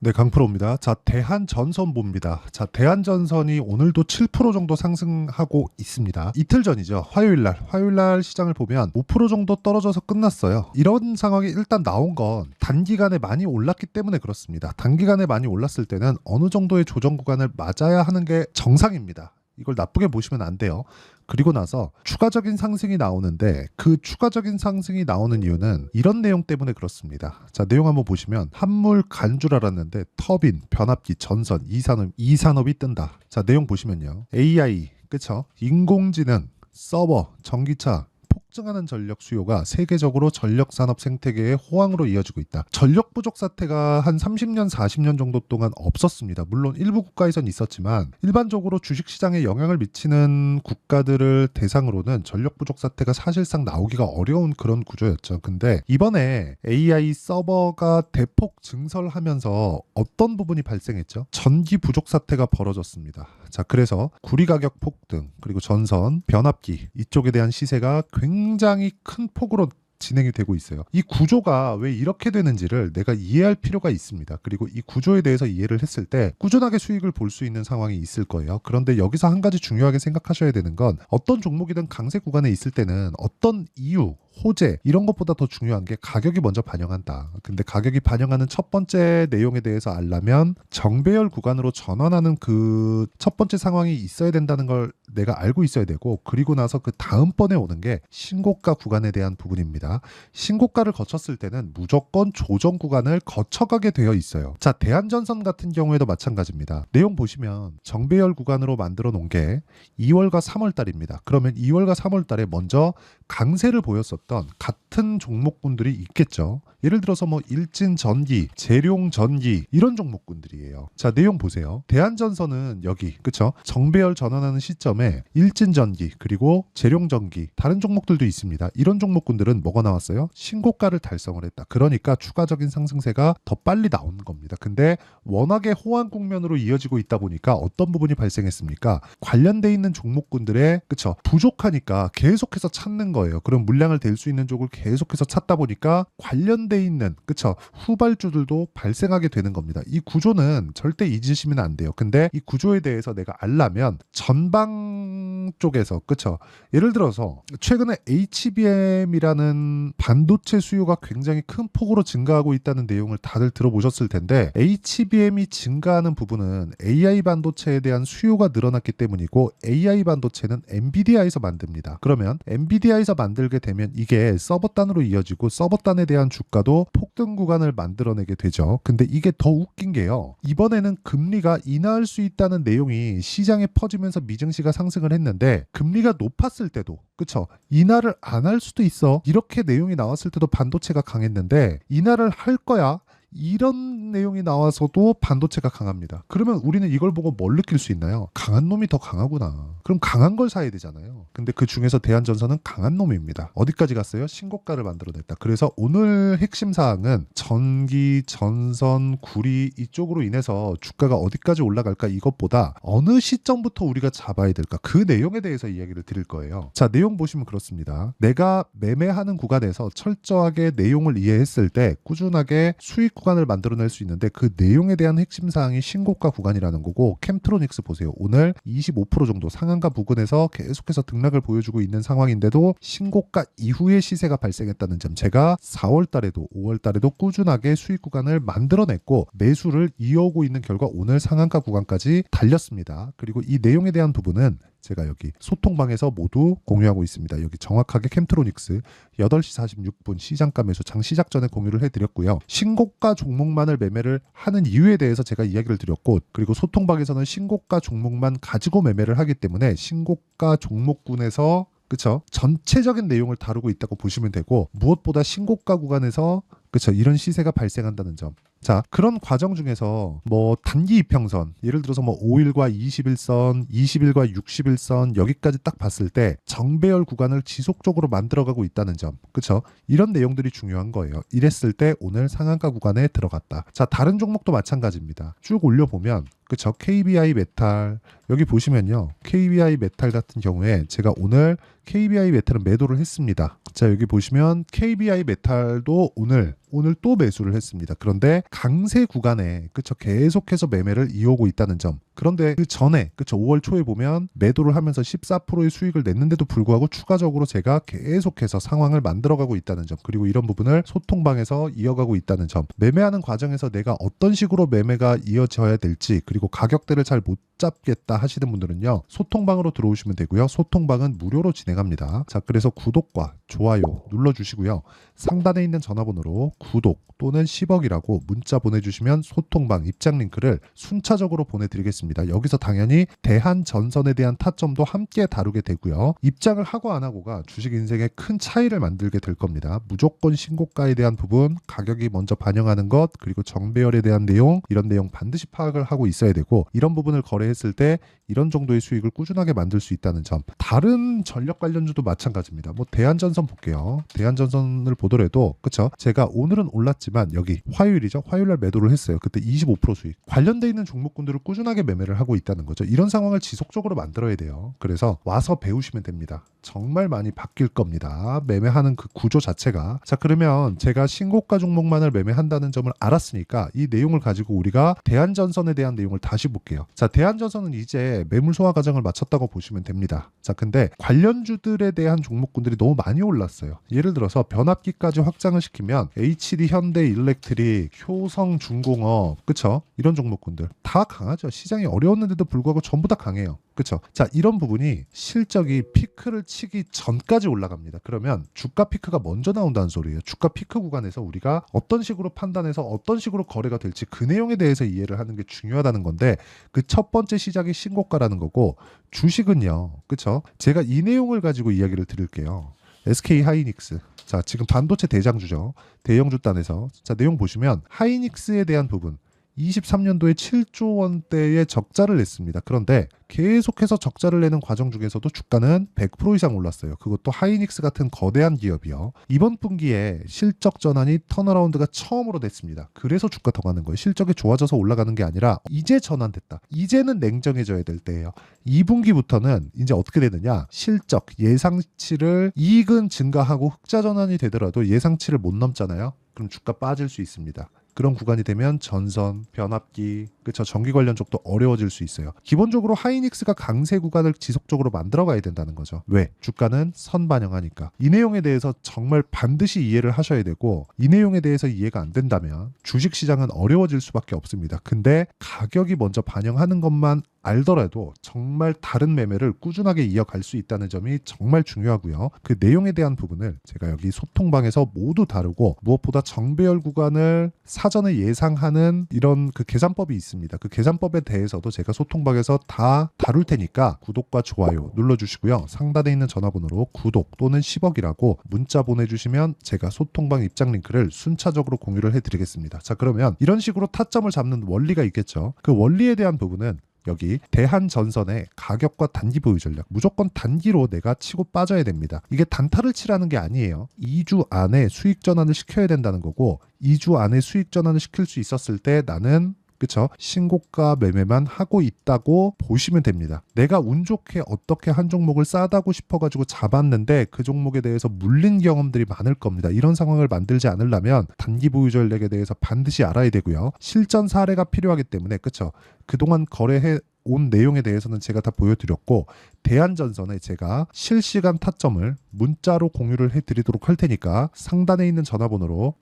네, 강프로입니다. 자, 대한전선 봅니다. 자, 대한전선이 오늘도 7% 정도 상승하고 있습니다. 이틀 전이죠. 화요일날 시장을 보면 5% 정도 떨어져서 끝났어요. 이런 상황이 일단 나온 건 단기간에 많이 올랐기 때문에 그렇습니다. 단기간에 많이 올랐을 때는 어느 정도의 조정 구간을 맞아야 하는 게 정상입니다. 이걸 나쁘게 보시면 안 돼요. 그리고 나서 추가적인 상승이 나오는데 그 추가적인 상승이 나오는 이유는 이런 내용 때문에 그렇습니다. 자, 내용 한번 보시면 한물 간 줄 알았는데 터빈, 변압기, 전선, 이 산업이 뜬다. 자, 내용 보시면요. AI, 그쵸? 인공지능, 서버, 전기차, 폭증하는 전력 수요가 세계적으로 전력 산업 생태계의 호황으로 이어지고 있다. 전력 부족 사태가 한 30년, 40년 정도 동안 없었습니다. 물론 일부 국가에선 있었지만 일반적으로 주식시장에 영향을 미치는 국가들을 대상으로는 전력 부족 사태가 사실상 나오기가 어려운 그런 구조였죠. 근데 이번에 AI 서버가 대폭 증설하면서 어떤 부분이 발생했죠? 전기 부족 사태가 벌어졌습니다. 자, 그래서 구리 가격 폭등, 그리고 전선, 변압기 이쪽에 대한 시세가 굉장히 큰 폭으로 진행이 되고 있어요. 이 구조가 왜 이렇게 되는지를 내가 이해할 필요가 있습니다. 그리고 이 구조에 대해서 이해를 했을 때 꾸준하게 수익을 볼 수 있는 상황이 있을 거예요. 그런데 여기서 한 가지 중요하게 생각하셔야 되는 건 어떤 종목이든 강세 구간에 있을 때는 어떤 이유, 호재 이런 것보다 더 중요한 게 가격이 먼저 반영한다. 근데 가격이 반영하는 첫 번째 내용에 대해서 알려면 정배열 구간으로 전환하는 그 첫 번째 상황이 있어야 된다는 걸 내가 알고 있어야 되고, 그리고 나서 그 다음번에 오는 게 신고가 구간에 대한 부분입니다. 신고가를 거쳤을 때는 무조건 조정 구간을 거쳐가게 되어 있어요. 자, 대한전선 같은 경우에도 마찬가지입니다. 내용 보시면 정배열 구간으로 만들어 놓은 게 2월과 3월 달입니다. 그러면 2월과 3월 달에 먼저 강세를 보였었던 같은 종목군들이 있겠죠. 예를 들어서 뭐 일진전기, 재룡전기 이런 종목군들이에요. 자, 내용 보세요. 대한전선은 여기 그쵸? 정배열 전환하는 시점에 일진전기 그리고 재룡전기 다른 종목들도 있습니다. 이런 종목군들은 뭐가 나왔어요? 신고가를 달성을 했다. 그러니까 추가적인 상승세가 더 빨리 나오는 겁니다. 근데 워낙에 호황 국면으로 이어지고 있다 보니까 어떤 부분이 발생했습니까? 관련돼 있는 종목군들의 그쵸? 부족하니까 계속해서 찾는 거예요. 그럼 물량을 댈 수 있는 쪽을 계속해서 찾다 보니까 관련돼 있는 그쵸? 후발주들도 발생하게 되는 겁니다. 이 구조는 절대 잊으시면 안 돼요. 근데 이 구조에 대해서 내가 알려면 전방 쪽에서 그쵸? 예를 들어서 최근에 HBM이라는 반도체 수요가 굉장히 큰 폭으로 증가하고 있다는 내용을 다들 들어보셨을 텐데, HBM이 증가하는 부분은 AI 반도체에 대한 수요가 늘어났기 때문이고, AI 반도체는 엔비디아에서 만듭니다. 그러면 엔비디아에서 만들게 되면 이게 서버단으로 이어지고 서버단에 대한 주가도 폭등 구간을 만들어내게 되죠. 근데 이게 더 웃긴 게요. 이번에는 금리가 인하할 수 있다는 내용이 시장에 퍼지면서 미증시가 상승을 했는데, 금리가 높았을 때도 그쵸? 인하를 안 할 수도 있어. 이렇게 내용이 나왔을 때도 반도체가 강했는데 인하를 할 거야. 이런 내용이 나와서도 반도체가 강합니다. 그러면 우리는 이걸 보고 뭘 느낄 수 있나요? 강한 놈이 더 강하구나. 그럼 강한 걸 사야 되잖아요. 근데 그 중에서 대한전선은 강한 놈입니다. 어디까지 갔어요? 신고가를 만들어냈다. 그래서 오늘 핵심 사항은 전기, 전선, 구리 이쪽으로 인해서 주가가 어디까지 올라갈까 이것보다 어느 시점부터 우리가 잡아야 될까 그 내용에 대해서 이야기를 드릴 거예요. 자, 내용 보시면 그렇습니다. 내가 매매하는 구간에서 철저하게 내용을 이해했을 때 꾸준하게 수익 구간을 만들어낼 수 있는데, 그 내용에 대한 핵심 사항이 신고가 구간이라는 거고, 캠트로닉스 보세요. 오늘 25% 정도 상한가 부근에서 계속해서 등락을 보여주고 있는 상황인데도 신고가 이후에 시세가 발생했다는 점, 제가 4월 달에도 5월 달에도 꾸준하게 수익 구간을 만들어냈고 매수를 이어오고 있는 결과 오늘 상한가 구간까지 달렸습니다. 그리고 이 내용에 대한 부분은 제가 여기 소통방에서 모두 공유하고 있습니다. 여기 정확하게 캠트로닉스 8시 46분 시장가 매수 장 시작 전에 공유를 해드렸고요. 신고가 종목만을 매매를 하는 이유에 대해서 제가 이야기를 드렸고, 그리고 소통방에서는 신고가 종목만 가지고 매매를 하기 때문에 신고가 종목군에서 그쵸? 전체적인 내용을 다루고 있다고 보시면 되고, 무엇보다 신고가 구간에서 그쵸? 이런 시세가 발생한다는 점. 자, 그런 과정 중에서 뭐 단기 이평선, 예를 들어서 뭐 5일과 20일선, 20일과 60일선 여기까지 딱 봤을 때 정배열 구간을 지속적으로 만들어가고 있다는 점. 그쵸? 이런 내용들이 중요한 거예요. 이랬을 때 오늘 상한가 구간에 들어갔다. 자, 다른 종목도 마찬가지입니다. 쭉 올려보면 그쵸? KBI 메탈 여기 보시면요. KBI 메탈 같은 경우에 제가 오늘 KBI 메탈은 매도를 했습니다. 자, 여기 보시면 KBI 메탈도 오늘 오늘 또 매수를 했습니다. 그런데 강세 구간에 그쵸 계속해서 매매를 이어오고 있다는 점. 그런데 그 전에 그쵸 5월 초에 보면 매도를 하면서 14%의 수익을 냈는데도 불구하고 추가적으로 제가 계속해서 상황을 만들어가고 있다는 점, 그리고 이런 부분을 소통방에서 이어가고 있다는 점, 매매하는 과정에서 내가 어떤 식으로 매매가 이어져야 될지, 그리고 가격대를 잘 못 잡겠다 하시는 분들은요 소통방으로 들어오시면 되고요. 소통방은 무료로 진행합니다. 자, 그래서 구독과 좋아요 눌러주시고요. 상단에 있는 전화번호로 구독 또는 10억이라고 문자 보내주시면 소통방 입장 링크를 순차적으로 보내드리겠습니다. 여기서 당연히 대한전선에 대한 타점도 함께 다루게 되고요. 입장을 하고 안 하고가 주식 인생에 큰 차이를 만들게 될 겁니다. 무조건 신고가에 대한 부분, 가격이 먼저 반영하는 것, 그리고 정배열에 대한 내용, 이런 내용 반드시 파악을 하고 있어야 되고, 이런 부분을 거래했을 때 이런 정도의 수익을 꾸준하게 만들 수 있다는 점. 다른 전력 관련주도 마찬가지입니다. 뭐 대한전선 볼게요. 대한전선을 보더라도 그쵸? 제가 오늘은 올랐지만 여기 화요일이죠. 화요일날 매도를 했어요. 그때 25% 수익. 관련돼 있는 종목군들을 꾸준하게 매매를 하고 있다는 거죠. 이런 상황을 지속적으로 만들어야 돼요. 그래서 와서 배우시면 됩니다. 정말 많이 바뀔 겁니다. 매매하는 그 구조 자체가. 자, 그러면 제가 신고가 종목만을 매매한다는 점을 알았으니까 이 내용을 가지고 우리가 대한전선에 대한 내용을 다시 볼게요. 자, 대한전선은 이제 매물 소화 과정을 마쳤다고 보시면 됩니다. 자, 근데 관련주들에 대한 종목군들이 너무 많이 올랐어요. 예를 들어서 변압기까지 확장을 시키면 HD 현대 일렉트릭, 효성 중공업, 그쵸? 이런 종목군들 다 강하죠. 시장이 어려웠는데도 불구하고 전부 다 강해요. 그쵸? 자, 이런 부분이 실적이 피크를 치기 전까지 올라갑니다. 그러면 주가 피크가 먼저 나온다는 소리예요. 주가 피크 구간에서 우리가 어떤 식으로 판단해서 어떤 식으로 거래가 될지 그 내용에 대해서 이해를 하는 게 중요하다는 건데, 그 첫 번째 시작이 신고가라는 거고, 주식은요. 그쵸? 제가 이 내용을 가지고 이야기를 드릴게요. SK 하이닉스. 자, 지금 반도체 대장주죠. 대형주 단에서. 자, 내용 보시면 하이닉스에 대한 부분. 23년도에 7조 원대의 적자를 냈습니다. 그런데 계속해서 적자를 내는 과정 중에서도 주가는 100% 이상 올랐어요. 그것도 하이닉스 같은 거대한 기업이요. 이번 분기에 실적 전환이 턴어라운드가 처음으로 됐습니다. 그래서 주가 더 가는 거예요. 실적이 좋아져서 올라가는 게 아니라 이제 전환됐다. 이제는 냉정해져야 될 때예요. 2분기부터는 이제 어떻게 되느냐? 실적, 예상치를 이익은 증가하고 흑자 전환이 되더라도 예상치를 못 넘잖아요. 그럼 주가 빠질 수 있습니다. 그런 구간이 되면 전선, 변압기, 그쵸, 전기 관련 쪽도 어려워질 수 있어요. 기본적으로 하이닉스가 강세 구간을 지속적으로 만들어 가야 된다는 거죠. 왜? 주가는 선 반영하니까. 이 내용에 대해서 정말 반드시 이해를 하셔야 되고, 이 내용에 대해서 이해가 안 된다면 주식시장은 어려워질 수밖에 없습니다. 근데 가격이 먼저 반영하는 것만 알더라도 정말 다른 매매를 꾸준하게 이어갈 수 있다는 점이 정말 중요하고요. 그 내용에 대한 부분을 제가 여기 소통방에서 모두 다루고, 무엇보다 정배열 구간을 사전에 예상하는 이런 그 계산법이 있습니다. 그 계산법에 대해서도 제가 소통방에서 다 다룰 테니까 구독과 좋아요 눌러주시고요. 상단에 있는 전화번호로 구독 또는 10억이라고 문자 보내주시면 제가 소통방 입장 링크를 순차적으로 공유를 해드리겠습니다. 자, 그러면 이런 식으로 타점을 잡는 원리가 있겠죠. 그 원리에 대한 부분은 여기 대한전선의 가격과 단기 보유 전략, 무조건 단기로 내가 치고 빠져야 됩니다. 이게 단타를 치라는 게 아니에요. 2주 안에 수익 전환을 시켜야 된다는 거고, 2주 안에 수익 전환을 시킬 수 있었을 때 나는 그쵸? 신고가 매매만 하고 있다고 보시면 됩니다. 내가 운 좋게 어떻게 한 종목을 싸다고 싶어가지고 잡았는데 그 종목에 대해서 물린 경험들이 많을 겁니다. 이런 상황을 만들지 않으려면 단기 보유 전략에 대해서 반드시 알아야 되고요. 실전 사례가 필요하기 때문에 그쵸? 그동안 거래해 온 내용에 대해서는 제가 다 보여드렸고, 대한전선에 제가 실시간 타점을 문자로 공유를 해드리도록 할 테니까 상단에 있는 전화번호로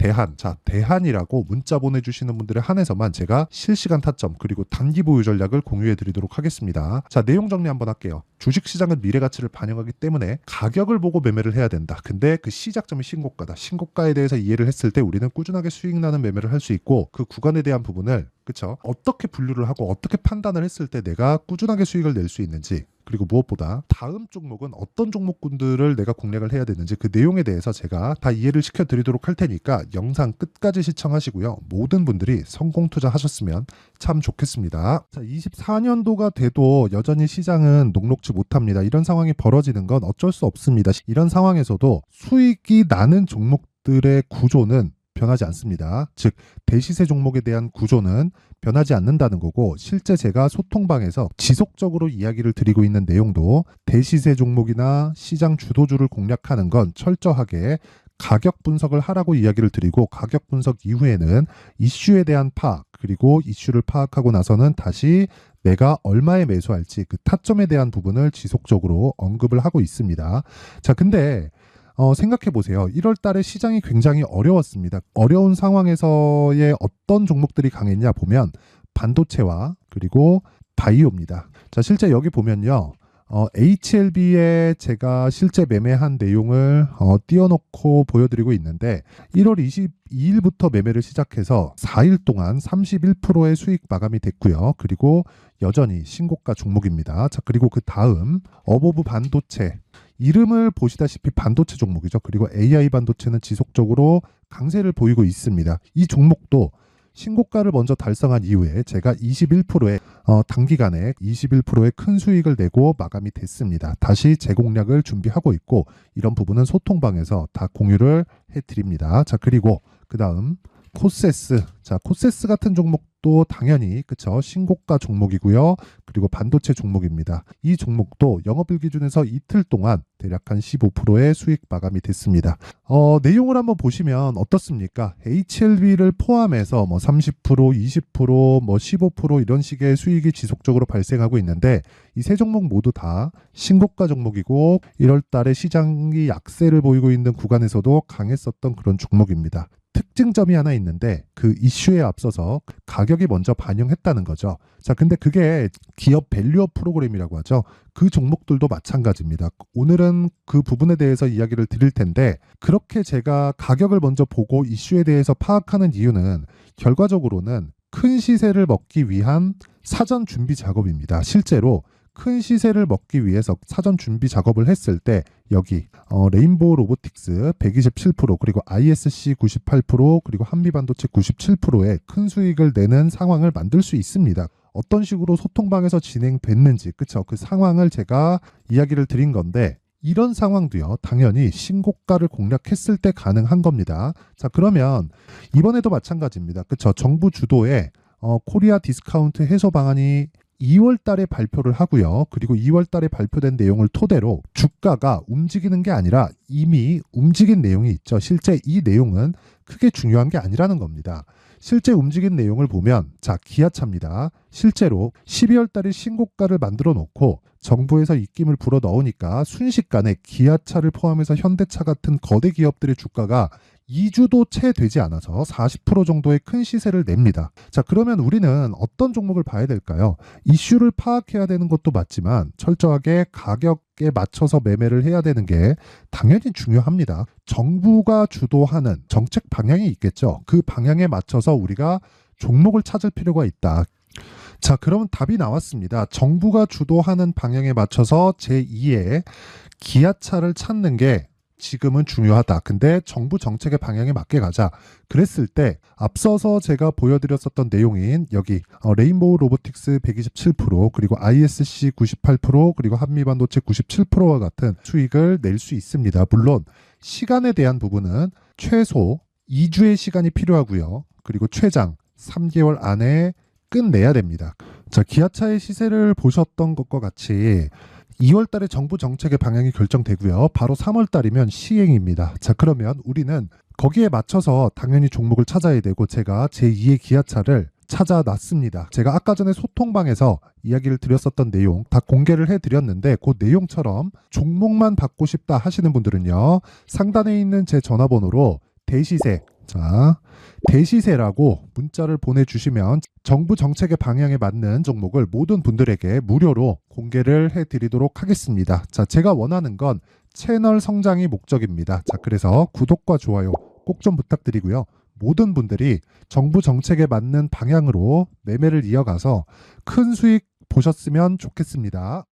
대한이라고 문자 보내주시는 분들에 한해서만 제가 실시간 타점 그리고 단기 보유 전략을 공유해드리도록 하겠습니다. 자, 내용 정리 한번 할게요. 주식시장은 미래가치를 반영하기 때문에 가격을 보고 매매를 해야 된다. 근데 그 시작점이 신고가다. 신고가에 대해서 이해를 했을 때 우리는 꾸준하게 수익 나는 매매를 할 수 있고, 그 구간에 대한 부분을 그쵸? 어떻게 분류를 하고 어떻게 판단을 했을 때 내가 꾸준하게 수익을 낼 수 있는지, 그리고 무엇보다 다음 종목은 어떤 종목군들을 내가 공략을 해야 되는지 그 내용에 대해서 제가 다 이해를 시켜드리도록 할 테니까 영상 끝까지 시청하시고요. 모든 분들이 성공 투자하셨으면 참 좋겠습니다. 자, 24년도가 돼도 여전히 시장은 녹록지 못합니다. 이런 상황이 벌어지는 건 어쩔 수 없습니다. 이런 상황에서도 수익이 나는 종목들의 구조는 변하지 않습니다. 즉 대시세 종목에 대한 구조는 변하지 않는다는 거고, 실제 제가 소통방에서 지속적으로 이야기를 드리고 있는 내용도 대시세 종목이나 시장 주도주를 공략하는 건 철저하게 가격 분석을 하라고 이야기를 드리고 가격 분석 이후에는 이슈에 대한 파악 그리고 이슈를 파악하고 나서는 다시 내가 얼마에 매수할지 그 타점에 대한 부분을 지속적으로 언급을 하고 있습니다. 자, 근데 생각해 보세요. 1월 달에 시장이 굉장히 어려웠습니다. 어려운 상황에서의 어떤 종목들이 강했냐 보면 반도체와 그리고 바이오입니다. 자, 실제 여기 보면요. HLB에 제가 실제 매매한 내용을 띄워놓고 보여드리고 있는데 1월 22일부터 매매를 시작해서 4일 동안 31%의 수익 마감이 됐고요. 그리고 여전히 신고가 종목입니다. 자, 그리고 그 다음 어보브 반도체 이름을 보시다시피 반도체 종목이죠. 그리고 AI 반도체는 지속적으로 강세를 보이고 있습니다. 이 종목도 신고가를 먼저 달성한 이후에 제가 21%의 단기간에 21%의 큰 수익을 내고 마감이 됐습니다. 다시 재공략을 준비하고 있고 이런 부분은 소통방에서 다 공유를 해드립니다. 자, 그리고 그 다음 코세스. 자, 코세스 같은 종목도 당연히 그쵸 신고가 종목이고요. 그리고 반도체 종목입니다. 이 종목도 영업일 기준에서 이틀 동안 대략 한 15%의 수익 마감이 됐습니다. 내용을 한번 보시면 어떻습니까? HLB를 포함해서 뭐 30%, 20%, 뭐 15% 이런 식의 수익이 지속적으로 발생하고 있는데 이 세 종목 모두 다 신고가 종목이고 1월 달에 시장이 약세를 보이고 있는 구간에서도 강했었던 그런 종목입니다. 특징점이 하나 있는데 그 이슈에 앞서서 가격이 먼저 반영했다는 거죠. 자, 근데 그게 기업 밸류업 프로그램이라고 하죠. 그 종목들도 마찬가지입니다. 오늘은 그 부분에 대해서 이야기를 드릴 텐데 그렇게 제가 가격을 먼저 보고 이슈에 대해서 파악하는 이유는 결과적으로는 큰 시세를 먹기 위한 사전 준비 작업입니다. 실제로 큰 시세를 먹기 위해서 사전 준비 작업을 했을 때 여기 레인보우 로보틱스 127% 그리고 ISC 98% 그리고 한미반도체 97%의 큰 수익을 내는 상황을 만들 수 있습니다. 어떤 식으로 소통방에서 진행됐는지 그쵸 그 상황을 제가 이야기를 드린 건데 이런 상황도요 당연히 신고가를 공략했을 때 가능한 겁니다. 자, 그러면 이번에도 마찬가지입니다. 그쵸 정부 주도의 코리아 디스카운트 해소 방안이 2월 달에 발표를 하고요. 그리고 2월 달에 발표된 내용을 토대로 주가가 움직이는 게 아니라 이미 움직인 내용이 있죠. 실제 이 내용은 크게 중요한 게 아니라는 겁니다. 실제 움직인 내용을 보면 자, 기아차입니다. 실제로 12월 달에 신고가를 만들어 놓고 정부에서 입김을 불어 넣으니까 순식간에 기아차를 포함해서 현대차 같은 거대 기업들의 주가가 2주도 채 되지 않아서 40% 정도의 큰 시세를 냅니다. 자, 그러면 우리는 어떤 종목을 봐야 될까요? 이슈를 파악해야 되는 것도 맞지만 철저하게 가격에 맞춰서 매매를 해야 되는 게 당연히 중요합니다. 정부가 주도하는 정책 방향이 있겠죠. 그 방향에 맞춰서 우리가 종목을 찾을 필요가 있다. 자, 그러면 답이 나왔습니다. 정부가 주도하는 방향에 맞춰서 제2의 기아차를 찾는 게 지금은 중요하다. 근데 정부 정책의 방향에 맞게 가자. 그랬을 때 앞서서 제가 보여드렸었던 내용인 여기 레인보우 로보틱스 127% 그리고 ISC 98% 그리고 한미반도체 97%와 같은 수익을 낼 수 있습니다. 물론 시간에 대한 부분은 최소 2주의 시간이 필요하고요. 그리고 최장 3개월 안에 끝내야 됩니다. 자, 기아차의 시세를 보셨던 것과 같이 2월 달에 정부 정책의 방향이 결정되고요. 바로 3월 달이면 시행입니다. 자, 그러면 우리는 거기에 맞춰서 당연히 종목을 찾아야 되고 제가 제2의 기아차를 찾아놨습니다. 제가 아까 전에 소통방에서 이야기를 드렸었던 내용 다 공개를 해드렸는데 그 내용처럼 종목만 받고 싶다 하시는 분들은요. 상단에 있는 제 전화번호로 대시세 자, 대시세라고 문자를 보내주시면 정부 정책의 방향에 맞는 종목을 모든 분들에게 무료로 공개를 해드리도록 하겠습니다. 자, 제가 원하는 건 채널 성장이 목적입니다. 자, 그래서 구독과 좋아요 꼭 좀 부탁드리고요. 모든 분들이 정부 정책에 맞는 방향으로 매매를 이어가서 큰 수익 보셨으면 좋겠습니다.